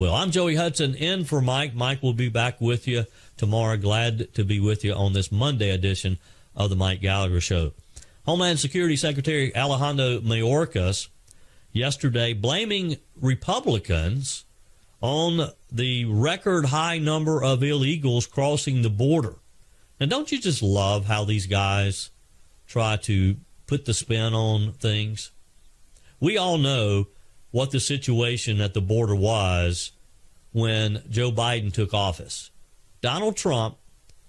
Well, I'm Joey Hudson in for Mike. Mike will be back with you tomorrow. Glad to be with you on this Monday edition of the Mike Gallagher Show. Homeland Security Secretary Alejandro Mayorkas yesterday blaming Republicans on the record high number of illegals crossing the border. Now, don't you just love how these guys try to put the spin on things? We all know what the situation at the border was when Joe Biden took office. Donald Trump,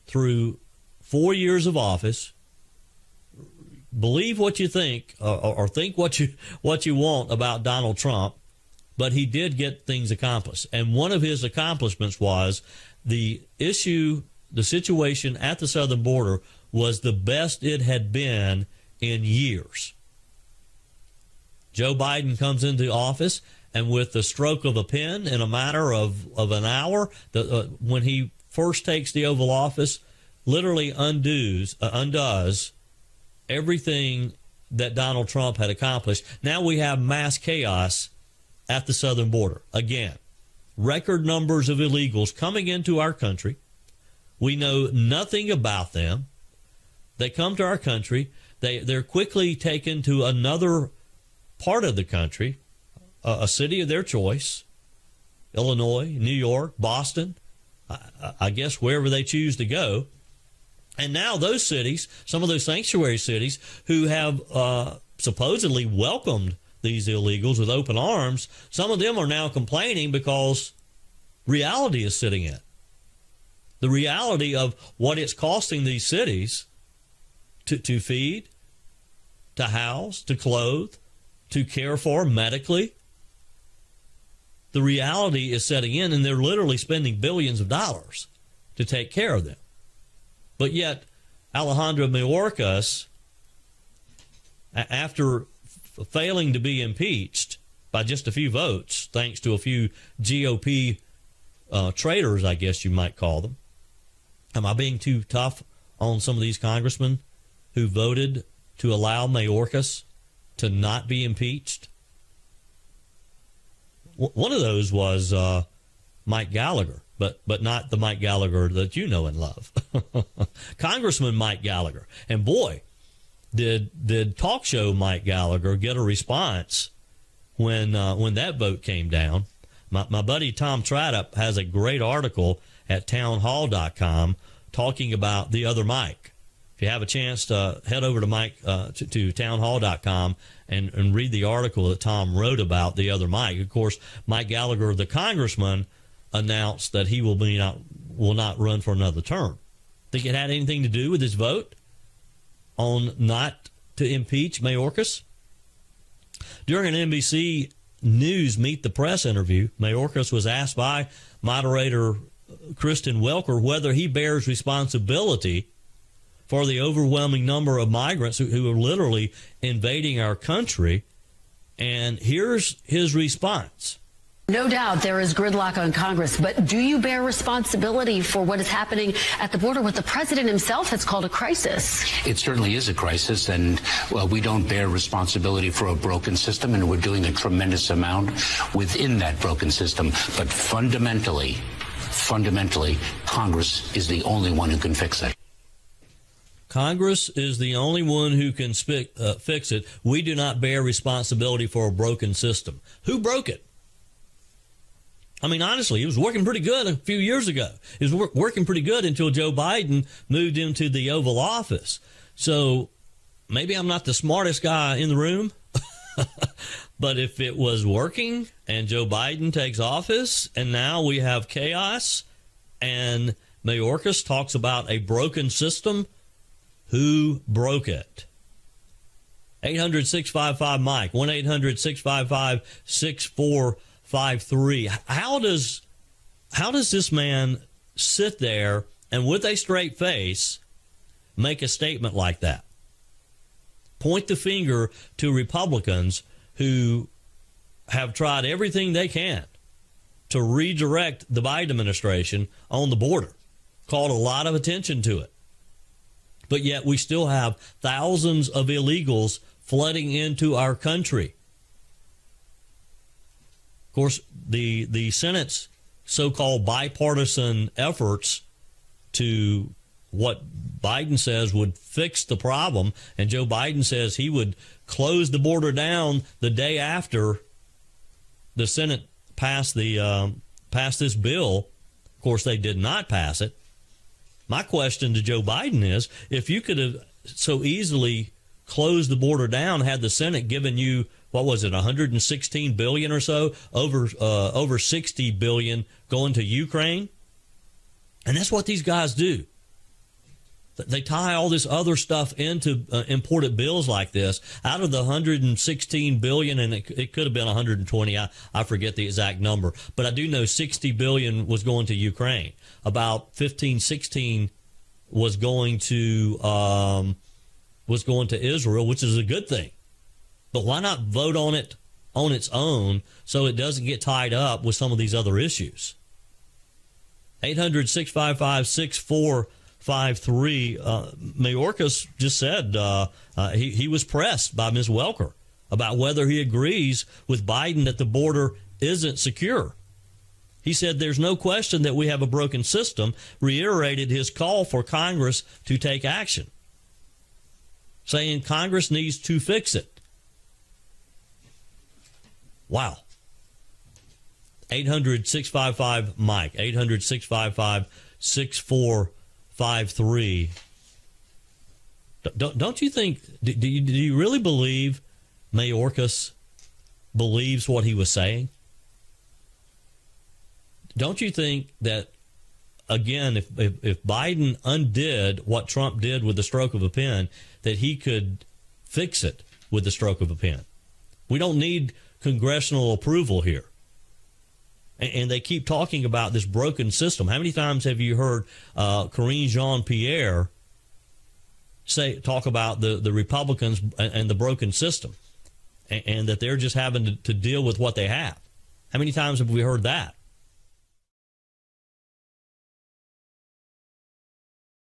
through 4 years of office, believe what you think or think what you want about Donald Trump, but he did get things accomplished. And one of his accomplishments was the situation at the southern border was the best it had been in years. Joe Biden comes into office, and with the stroke of a pen, in a matter of an hour, when he first takes the Oval Office, literally undoes everything that Donald Trump had accomplished. Now we have mass chaos at the southern border. Again, record numbers of illegals coming into our country. We know nothing about them. They come to our country. They're quickly taken to another part of the country, a city of their choice, Illinois, New York, Boston, I guess wherever they choose to go. And now those cities, some of those sanctuary cities who have supposedly welcomed these illegals with open arms, some of them are now complaining because reality is sitting in. The reality of what it's costing these cities to feed, to house, to clothe, to care for medically. The reality is setting in, and they're literally spending billions of dollars to take care of them. But yet, Alejandro Mayorkas, after failing to be impeached by just a few votes, thanks to a few GOP traitors, I guess you might call them. Am I being too tough on some of these congressmen who voted to allow Mayorkas to not be impeached? One of those was Mike Gallagher, but not the Mike Gallagher that you know and love. Congressman Mike Gallagher. And boy, did talk show Mike Gallagher get a response when that vote came down. My buddy Tom Tradup has a great article at townhall.com talking about the other Mike. If you have a chance to head over to to townhall.com and read the article that Tom wrote about the other Mike. Of course, Mike Gallagher, the congressman, announced that he will not run for another term. Think it had anything to do with his vote on not to impeach Mayorkas? During an NBC News Meet the Press interview, Mayorkas was asked by moderator Kristen Welker whether he bears responsibility for the overwhelming number of migrants who are literally invading our country. And here's his response. No doubt there is gridlock on Congress, but do you bear responsibility for what is happening at the border, what the president himself has called a crisis? It certainly is a crisis, and we don't bear responsibility for a broken system, and we're doing a tremendous amount within that broken system. But fundamentally, Congress is the only one who can fix it. Congress is the only one who can fix it. We do not bear responsibility for a broken system. Who broke it? I mean, honestly, it was working pretty good a few years ago. It was working pretty good until Joe Biden moved into the Oval Office. So maybe I'm not the smartest guy in the room, but if it was working and Joe Biden takes office and now we have chaos and Mayorkas talks about a broken system, who broke it? 800-655-MIKE, 1-800-655-6453. How does this man sit there and with a straight face make a statement like that? Point the finger to Republicans who have tried everything they can to redirect the Biden administration on the border, called a lot of attention to it. But yet we still have thousands of illegals flooding into our country. Of course, the Senate's so-called bipartisan efforts to what Biden says would fix the problem, and Joe Biden says he would close the border down the day after the Senate passed this bill. Of course, they did not pass it. My question to Joe Biden is, if you could have so easily closed the border down, had the Senate given you, what was it, 116 billion or so, over 60 billion going to Ukraine? And that's what these guys do. They tie all this other stuff into imported bills like this. Out of the 116 billion, and it could have been 120, I forget the exact number, but I do know 60 billion was going to Ukraine. About 15, 16 was going to Israel, which is a good thing. But why not vote on it on its own so it doesn't get tied up with some of these other issues? 800-655-6453. Mayorkas just said he was pressed by Ms. Welker about whether he agrees with Biden that the border isn't secure. He said there's no question that we have a broken system, reiterated his call for Congress to take action, saying Congress needs to fix it. Wow. 800-655-MIKE, 800-655-6453. Don't you think, do you really believe Mayorkas believes what he was saying? Don't you think that, again, if Biden undid what Trump did with the stroke of a pen, that he could fix it with the stroke of a pen? We don't need congressional approval here. And they keep talking about this broken system. How many times have you heard Karine Jean-Pierre talk about the Republicans and the broken system, and that they're just having to deal with what they have? How many times have we heard that?